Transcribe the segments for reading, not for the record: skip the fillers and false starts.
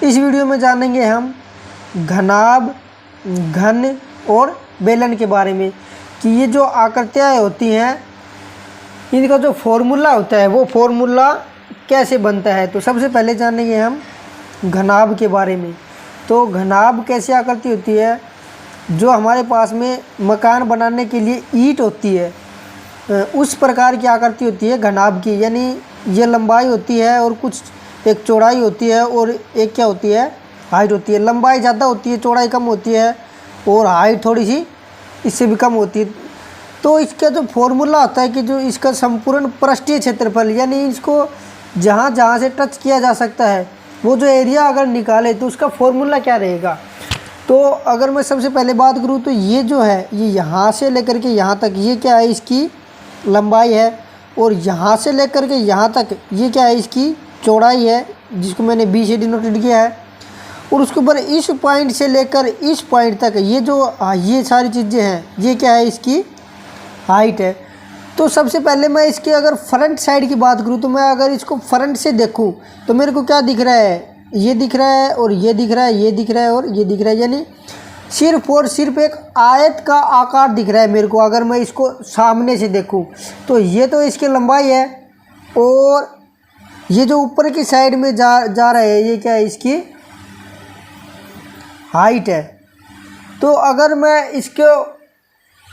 इस वीडियो में जानेंगे हम घनाभ, घन और बेलन के बारे में कि ये जो आकृतियाँ होती हैं इनका जो फॉर्मूला होता है वो फॉर्मूला कैसे बनता है। तो सबसे पहले जानेंगे हम घनाभ के बारे में। तो घनाभ कैसी आकृति होती है, जो हमारे पास में मकान बनाने के लिए ईंट होती है उस प्रकार की आकृति होती है घनाभ की। यानी ये लंबाई होती है और कुछ एक चौड़ाई होती है और एक क्या होती है, हाइट होती है। लंबाई ज़्यादा होती है, चौड़ाई कम होती है और हाइट थोड़ी सी इससे भी कम होती है। तो इसका जो फॉर्मूला होता है कि जो इसका संपूर्ण पृष्ठीय क्षेत्रफल, यानी इसको जहाँ जहाँ से टच किया जा सकता है वो जो एरिया अगर निकाले तो उसका फॉर्मूला क्या रहेगा। तो अगर मैं सबसे पहले बात करूँ तो ये जो है ये यहाँ से लेकर के यहाँ तक ये क्या है, इसकी लंबाई है, और यहाँ से लेकर के यहाँ तक ये क्या है, इसकी चौड़ाई है, जिसको मैंने बी से डिनोटेड किया है। और उसके ऊपर इस पॉइंट से लेकर इस पॉइंट तक ये जो ये सारी चीज़ें हैं ये क्या है, इसकी हाइट है। तो सबसे पहले मैं इसके अगर फ्रंट साइड की बात करूँ तो मैं अगर इसको फ्रंट से देखूँ तो मेरे को क्या दिख रहा है, ये दिख रहा है और ये दिख रहा है, ये दिख रहा है और ये दिख रहा है। यानी सिर्फ और सिर्फ एक आयत का आकार दिख रहा है मेरे को अगर मैं इसको सामने से देखूँ। तो ये तो इसकी लंबाई है और ये जो ऊपर की साइड में जा रहा है ये क्या है, इसकी हाइट है। तो अगर मैं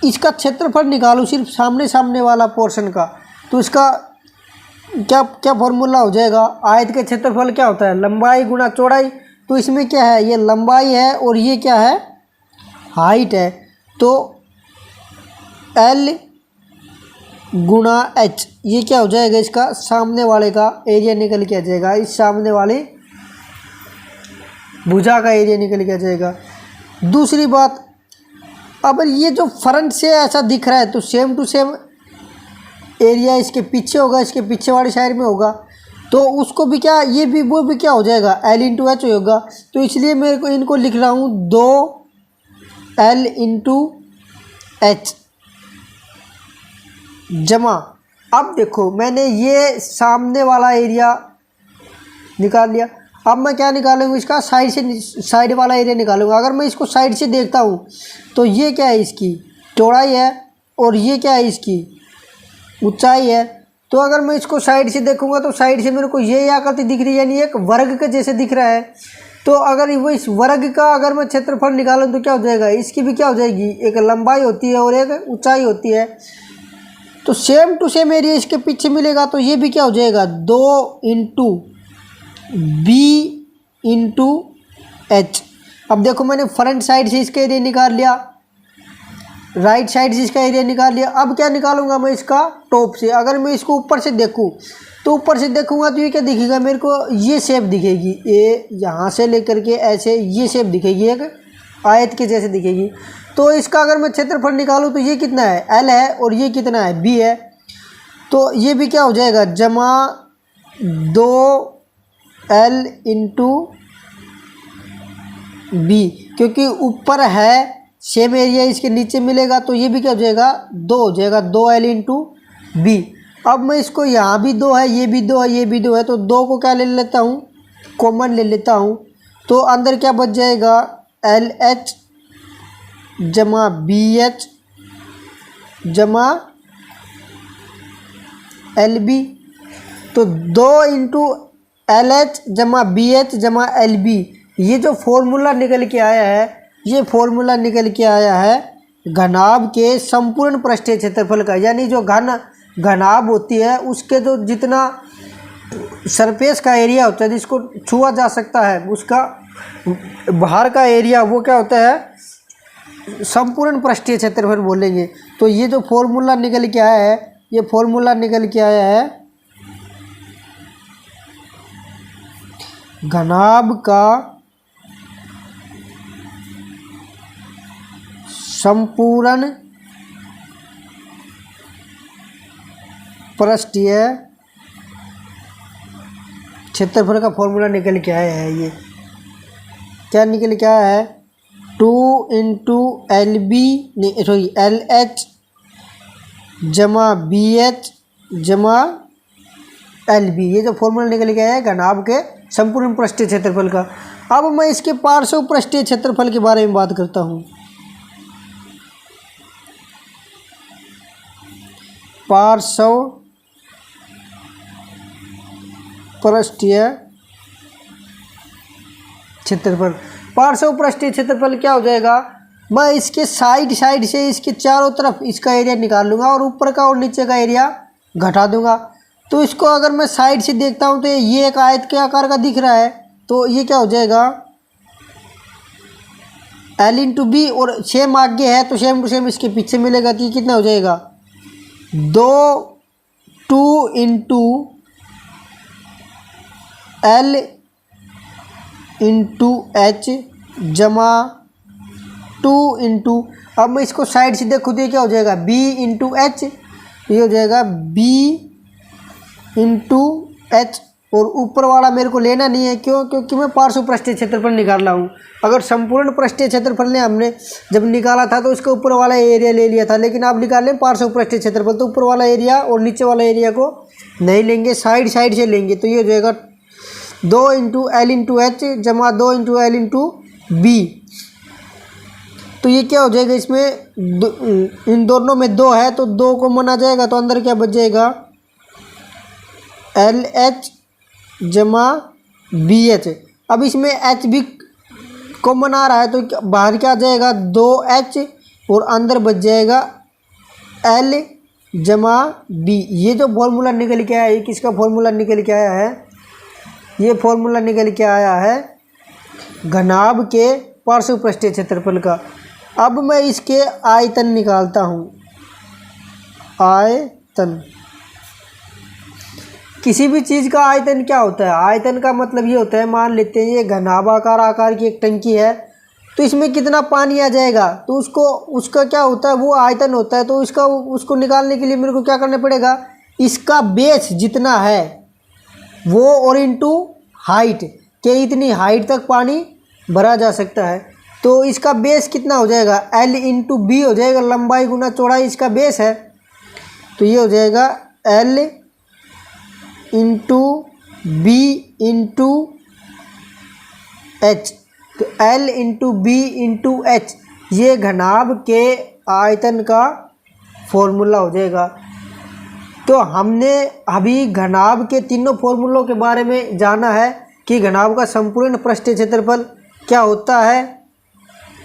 इसका क्षेत्रफल निकालूं सिर्फ सामने वाला पोर्शन का, तो इसका क्या फॉर्मूला हो जाएगा। आयत के क्षेत्रफल क्या होता है, लंबाई गुना चौड़ाई। तो इसमें क्या है, ये लंबाई है और ये क्या है, हाइट है। तो L गुना H ये क्या हो जाएगा, इसका सामने वाले का एरिया निकल के आ जाएगा, इस सामने वाले भुजा का एरिया निकल के आ जाएगा। दूसरी बात, अब ये जो फ्रंट से ऐसा दिख रहा है तो सेम टू सेम एरिया इसके पीछे होगा, इसके पीछे वाली साइड में होगा। तो उसको भी क्या, ये भी वो भी क्या हो जाएगा, L इंटू H होगा। तो इसलिए मेरे को इनको लिख रहा हूँ 2L इंटू H जमा। अब देखो मैंने ये सामने वाला एरिया निकाल लिया। अब मैं क्या निकालूंगा, इसका साइड वाला एरिया निकालूंगा। अगर मैं इसको साइड से देखता हूँ तो ये क्या है, इसकी चौड़ाई है और ये क्या है, इसकी ऊंचाई है। तो अगर मैं इसको साइड से देखूंगा तो साइड से मेरे को ये आकृति दिख रही है, यानी एक वर्ग के जैसे दिख रहा है। तो अगर वो इस वर्ग का अगर मैं क्षेत्रफल निकालूं तो क्या हो जाएगा, इसकी भी क्या हो जाएगी, एक लंबाई होती है और एक ऊंचाई होती है। तो सेम टू सेम एरिया इसके पीछे मिलेगा। तो ये भी क्या हो जाएगा, 2 इंटू बी इंटू एच। अब देखो मैंने फ्रंट साइड से इसका एरिया निकाल लिया, राइट साइड से इसका एरिया निकाल लिया। अब क्या निकालूंगा मैं, इसका टॉप से। अगर मैं इसको ऊपर से देखूं तो ऊपर से देखूंगा तो ये क्या दिखेगा मेरे को, ये शेप दिखेगी, ये यहाँ से लेकर के ऐसे ये शेप दिखेगी, एक आयत के जैसे दिखेगी। तो इसका अगर मैं क्षेत्रफल निकालूं तो ये कितना है, L है और ये कितना है, B है। तो ये भी क्या हो जाएगा, जमा 2L इंटू B, क्योंकि ऊपर है सेम एरिया इसके नीचे मिलेगा। तो ये भी क्या हो जाएगा, 2 हो जाएगा, 2L इंटू B। अब मैं इसको यहाँ भी 2 है, ये भी 2 है, ये भी 2 है, तो 2 को क्या ले लेता हूँ, कॉमन ले लेता हूँ। तो अंदर क्या बच जाएगा, LH जमा BH जमा LB। तो 2 इंटू LH जमा BH जमा LB, ये जो फॉर्मूला निकल के आया है, ये फॉर्मूला निकल के आया है घनाभ के संपूर्ण पृष्ठीय क्षेत्रफल का। यानी जो घनाभ होती है उसके जो जितना सरफेस का एरिया होता है जिसको छुआ जा सकता है, उसका बाहर का एरिया वो क्या होता है, संपूर्ण पृष्ठीय क्षेत्रफल बोलेंगे। तो ये जो फॉर्मूला निकल के आया है, ये फॉर्मूला निकल के आया है घनाभ का संपूर्ण पृष्ठीय क्षेत्रफल का फॉर्मूला निकल के आया है। ये क्या निकल के आया है, 2 इंटू LH जमा BH जमा LB, ये जो फॉर्मूला निकल के आया है घनाभ के संपूर्ण पृष्ठीय क्षेत्रफल का। अब मैं इसके पार्श्व पृष्ठीय क्षेत्रफल के बारे में बात करता हूँ। पार्श्व पृष्ठीय क्षेत्रफल, पार्श्व पृष्ठीय क्षेत्रफल क्या हो जाएगा, मैं इसके साइड से इसके चारों तरफ इसका एरिया निकाल लूँगा और ऊपर का और नीचे का एरिया घटा दूंगा। तो इसको अगर मैं साइड से देखता हूँ तो ये एक आयत के आकार का दिख रहा है, तो ये क्या हो जाएगा L इंटू बी, और सेम आगे है तो सेम टू सेम इसके पीछे मिलेगा। तो ये कितना हो जाएगा 2 इंटू L इंटू एच जमा 2 इंटू, अब मैं इसको साइड से देखूँ तो ये क्या हो जाएगा B इंटू एच, ये हो जाएगा B इंटू एच, और ऊपर वाला मेरे को लेना नहीं है। क्यों? क्योंकि मैं पार्श्व पृष्ठीय क्षेत्रफल निकाल रहा हूँ। अगर संपूर्ण पृष्ठीय क्षेत्रफल ने हमने जब निकाला था तो इसका ऊपर वाला एरिया ले लिया था, लेकिन आप निकाल लें पार्श्व पृष्ठीय क्षेत्रफल तो ऊपर वाला एरिया और नीचे वाला एरिया को नहीं लेंगे, साइड से लेंगे। तो ये हो जाएगा 2 इंटू एल इंटू एच जमा 2 इंटू एल इंटू बी। तो ये क्या हो जाएगा, इसमें इन दोनों में 2 है तो 2 को मना जाएगा, तो अंदर क्या बच जाएगा एल एच जमा बी एच। अब इसमें एच भी कॉमन आ रहा है तो बाहर क्या आ जाएगा 2h, और अंदर बच जाएगा एल जमा बी। ये जो फॉर्मूला निकल के आया है, किसका फॉर्मूला निकल के आया है, ये फॉर्मूला निकल के आया है घनाभ के पार्श्व पृष्ठीय क्षेत्रफल का। अब मैं इसके आयतन निकालता हूँ। आयतन, किसी भी चीज़ का आयतन क्या होता है, आयतन का मतलब ये होता है, मान लेते हैं ये घनाभाकार आकार की एक टंकी है, तो इसमें कितना पानी आ जाएगा, तो उसका क्या होता है, वो आयतन होता है। तो उसको निकालने के लिए मेरे को क्या करना पड़ेगा, इसका बेस जितना है वो और इंटू हाइट, के इतनी हाइट तक पानी भरा जा सकता है। तो इसका बेस कितना हो जाएगा, L इंटू बी हो जाएगा, लंबाई गुना चौड़ाई इसका बेस है। तो ये हो जाएगा L into B into H. तो L into B into H ये घनाभ के आयतन का फॉर्मूला हो जाएगा। तो हमने अभी घनाभ के तीनों फॉर्मूलों के बारे में जाना है कि घनाभ का संपूर्ण पृष्ठीय क्षेत्रफल क्या होता है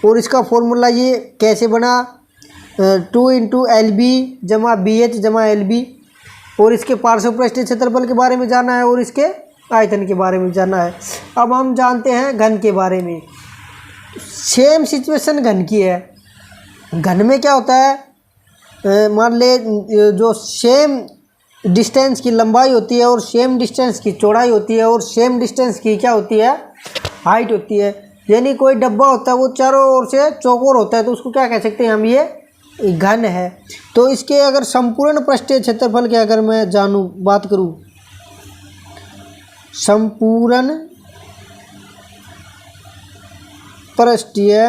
और इसका फॉर्मूला ये कैसे बना, 2 इंटू एल बी जमा बी एच जमा एल बी, और इसके पार्श्व पृष्ठीय क्षेत्रफल के बारे में जाना है और इसके आयतन के बारे में जाना है। अब हम जानते हैं घन के बारे में। सेम सिचुएशन घन की है। घन में क्या होता है, मान ले जो सेम डिस्टेंस की लंबाई होती है और सेम डिस्टेंस की चौड़ाई होती है और सेम डिस्टेंस की क्या होती है, हाइट होती है। यानी कोई डब्बा होता है वो चारों ओर से चौकोर होता है, तो उसको क्या कह सकते हैं हम, ये घन है। तो इसके अगर संपूर्ण पृष्ठीय क्षेत्रफल के अगर मैं बात करूं, संपूर्ण पृष्ठीय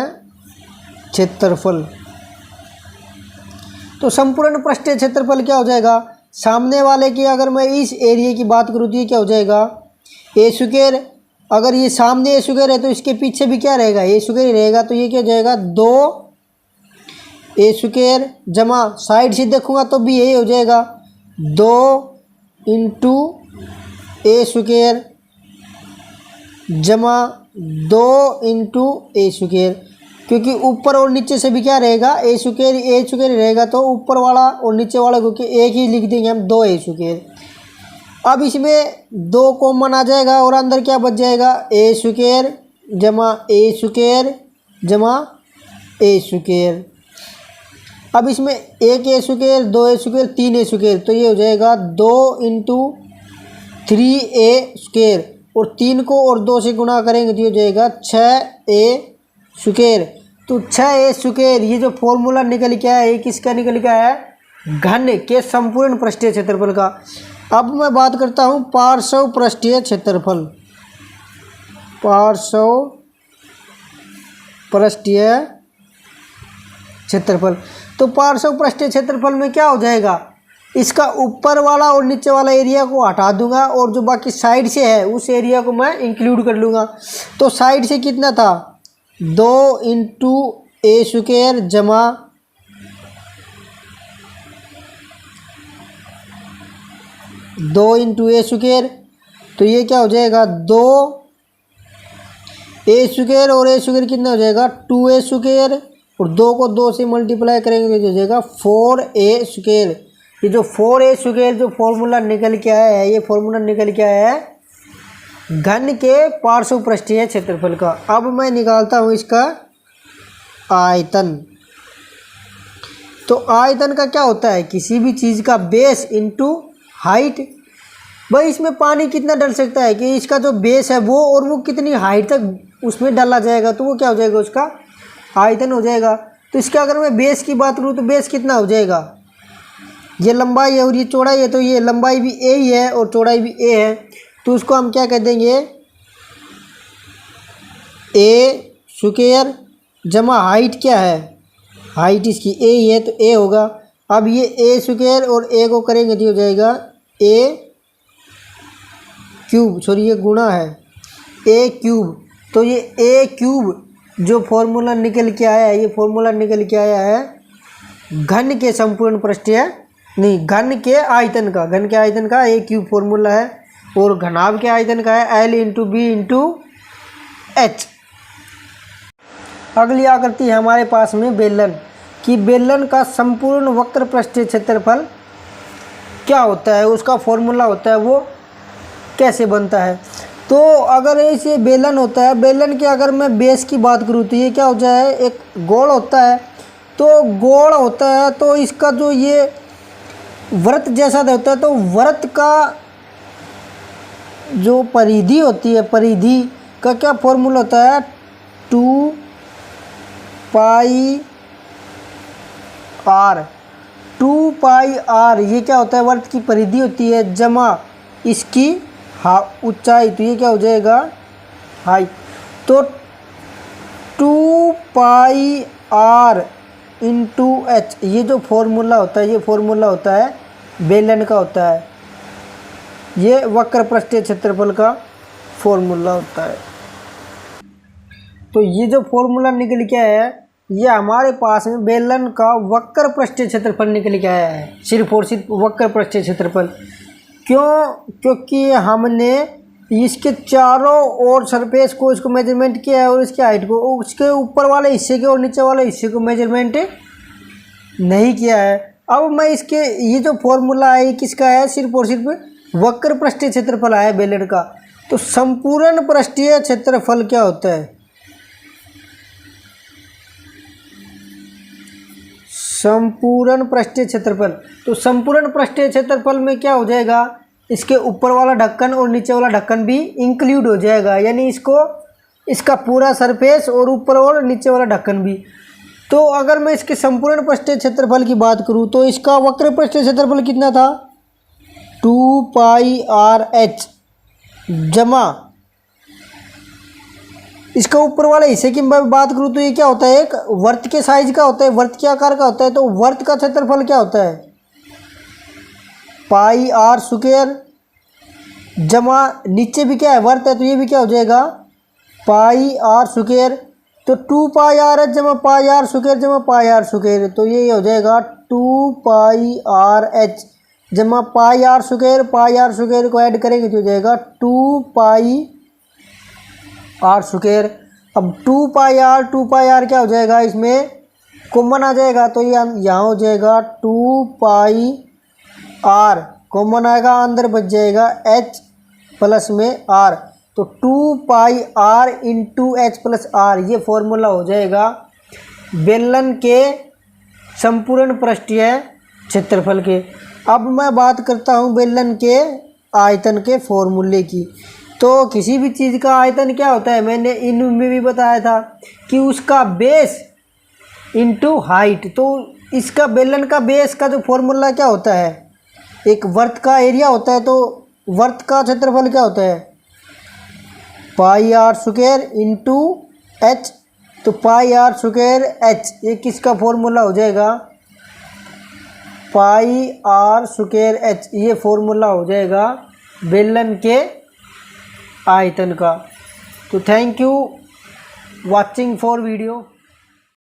क्षेत्रफल, तो संपूर्ण पृष्ठीय क्षेत्रफल क्या हो जाएगा, सामने वाले की अगर मैं इस एरिया की बात करूँ तो ये क्या हो जाएगा ए स्क्वायर। अगर ये सामने ए स्क्वायर है तो इसके पीछे भी क्या रहेगा, ए स्क्वायर ही रहेगा। तो ये क्या हो जाएगा 2 ए स्क्वायर जमा साइड से देखूंगा तो भी यही हो जाएगा 2 इंटू ए स्क्वायर जमा 2 इंटू ए स्क्वायर, क्योंकि ऊपर और नीचे से भी क्या रहेगा ए स्क्वायर रहेगा, तो ऊपर वाला और नीचे वाला को एक ही लिख देंगे हम 2 ए स्क्वायर। अब इसमें 2 कॉमन आ जाएगा और अंदर क्या बच जाएगा ए स्क्वायर जमा ए स्क्वायर जमा ए स्क्वायर। अब इसमें 1 ए स्क्वायर 2 ए स्क्वायर 3 ए स्क्वायर, तो ये हो जाएगा 2 इंटू 3 ए स्क्वायर, और 3 को और 2 से गुणा करेंगे तो ये हो जाएगा 6 ए स्क्वायर। तो 6 ए स्क्वायर ये जो फॉर्मूला निकल के आया है, किसका निकल के आया है, घन के संपूर्ण पृष्ठीय क्षेत्रफल का। अब मैं बात करता हूँ पार्श्व पृष्ठीय क्षेत्रफल। पार्श्व पृष्ठीय क्षेत्रफल, तो पार्श्व पृष्ठीय क्षेत्रफल में क्या हो जाएगा, इसका ऊपर वाला और नीचे वाला एरिया को हटा दूंगा और जो बाकी साइड से है उस एरिया को मैं इंक्लूड कर लूँगा। तो साइड से कितना था 2 इंटू ए स्क्वायर जमा 2 इंटू ए स्क्वायर, तो ये क्या हो जाएगा 2 ए स्क्वायर और ए स्क्वायर कितना हो जाएगा 2 ए स्क्वायर और 2 को 2 से मल्टीप्लाई करेंगे तो हो जाएगा 4 ए स्क्वायर। ये जो 4 ए स्क्वायर जो फॉर्मूला निकल के आया है, ये फॉर्मूला निकल के आया है घन के पार्श्व पृष्ठीय क्षेत्रफल का। अब मैं निकालता हूँ इसका आयतन। तो आयतन का क्या होता है किसी भी चीज़ का बेस इंटू हाइट। भाई इसमें पानी कितना डल सकता है कि इसका जो बेस है वो और वो कितनी हाइट तक उसमें डाला जाएगा, तो वो क्या हो जाएगा उसका आयतन हो जाएगा। तो इसका अगर मैं बेस की बात करूँ तो बेस कितना हो जाएगा, ये लंबाई है और ये चौड़ाई है, तो ये लंबाई भी ए ही है और चौड़ाई भी ए है, तो उसको हम क्या कह देंगे ए स्क्वायर जमा हाइट क्या है, हाइट इसकी ए ही है तो ए होगा। अब ये ए स्क्वायर और ए को करेंगे तो हो जाएगा ए क्यूब, सॉरी ये गुणा है ए क्यूब। तो ये ए क्यूब जो फॉर्मूला निकल के आया है, ये फॉर्मूला निकल के आया है घन के संपूर्ण पृष्ठीय नहीं घन के आयतन का, घन के आयतन का ए क्यूब फॉर्मूला है और घनाभ के आयतन का है L into B into H. अगली आकृति है हमारे पास में बेलन कि बेलन का संपूर्ण वक्र पृष्ठीय क्षेत्रफल क्या होता है, उसका फॉर्मूला होता है वो कैसे बनता है। तो अगर इसे बेलन होता है, बेलन के अगर मैं बेस की बात करूँ तो ये क्या हो जाए एक गोल होता है, तो गोल होता है तो इसका जो ये वृत्त जैसा होता है, तो वृत्त का जो परिधि होती है, परिधि का क्या फॉर्मूला होता है 2 पाई आर। 2 पाई आर ये क्या होता है वृत्त की परिधि होती है जमा इसकी ऊंचाई, तो ये क्या हो जाएगा हाइट। तो 2 पाई आर इंटू एच ये जो फॉर्मूला होता है, ये फॉर्मूला होता है बेलन का होता है, ये वक्र पृष्ठीय क्षेत्रफल का फॉर्मूला होता है। तो ये जो फॉर्मूला निकल के आया है ये हमारे पास में बेलन का वक्र पृष्ठीय क्षेत्रफल निकल के आया है, सिर्फ और सिर्फ वक्र पृष्ठीय क्षेत्रफल। क्यों, क्योंकि हमने इसके चारों ओर सरफेस को इसको मेजरमेंट किया है और इसकी हाइट को, उसके ऊपर वाले हिस्से के और नीचे वाले हिस्से को मेजरमेंट नहीं किया है। अब मैं इसके ये जो फॉर्मूला है किसका है, सिर्फ और सिर्फ वक्र पृष्ठीय क्षेत्रफल है बेलन का। तो संपूर्ण पृष्ठीय क्षेत्रफल क्या होता है, संपूर्ण पृष्ठीय क्षेत्रफल। तो संपूर्ण पृष्ठीय क्षेत्रफल में क्या हो जाएगा, इसके ऊपर वाला ढक्कन और नीचे वाला ढक्कन भी इंक्लूड हो जाएगा, यानी इसको इसका पूरा सरफेस और ऊपर और नीचे वाला ढक्कन भी। तो अगर मैं इसके संपूर्ण पृष्ठीय क्षेत्रफल की बात करूं तो इसका वक्र पृष्ठीय क्षेत्रफल कितना था 2 पाई आर एच जमा इसका ऊपर वाले हिस्से की मैं बात करूं तो ये क्या होता है एक वर्त के साइज का होता है, वर्त के आकार का होता है। तो वर्त का क्षेत्रफल क्या होता है पाई आर स्क्वायर जमा नीचे भी क्या है वर्त है, तो ये भी क्या हो जाएगा पाई आर स्क्वायर। तो 2 पाई आर एच जमा पाई आर स्क्वायर जमा पाई आर स्क्वायर, तो ये हो जाएगा 2 पाई आर एच जमा पाई आर स्क्वायर को ऐड करेंगे तो हो जाएगा 2 पाई आर स्क्वायर। अब 2 पाई आर क्या हो जाएगा, इसमें कॉमन आ जाएगा तो ये यहाँ हो जाएगा 2 पाई आर कॉमन आएगा, अंदर बच जाएगा एच प्लस में आर। तो 2 pi r into h plus r ये फॉर्मूला हो जाएगा बेलन के संपूर्ण पृष्ठीय क्षेत्रफल के। अब मैं बात करता हूँ बेलन के आयतन के फॉर्मूले की। तो किसी भी चीज़ का आयतन क्या होता है, मैंने इनमें भी बताया था कि उसका बेस इंटू हाइट। तो इसका बेलन का बेस का जो फॉर्मूला क्या होता है, एक वर्त का एरिया होता है, तो वर्त का क्षेत्रफल क्या होता है पाई आर स्क्वायर इंटू एच। तो पाई आर स्क्वायर एच ये किसका फॉर्मूला हो जाएगा पाई आर स्क्वायर एच, ये फॉर्मूला हो जाएगा बेलन के आयतन का। तो thank you watching for video.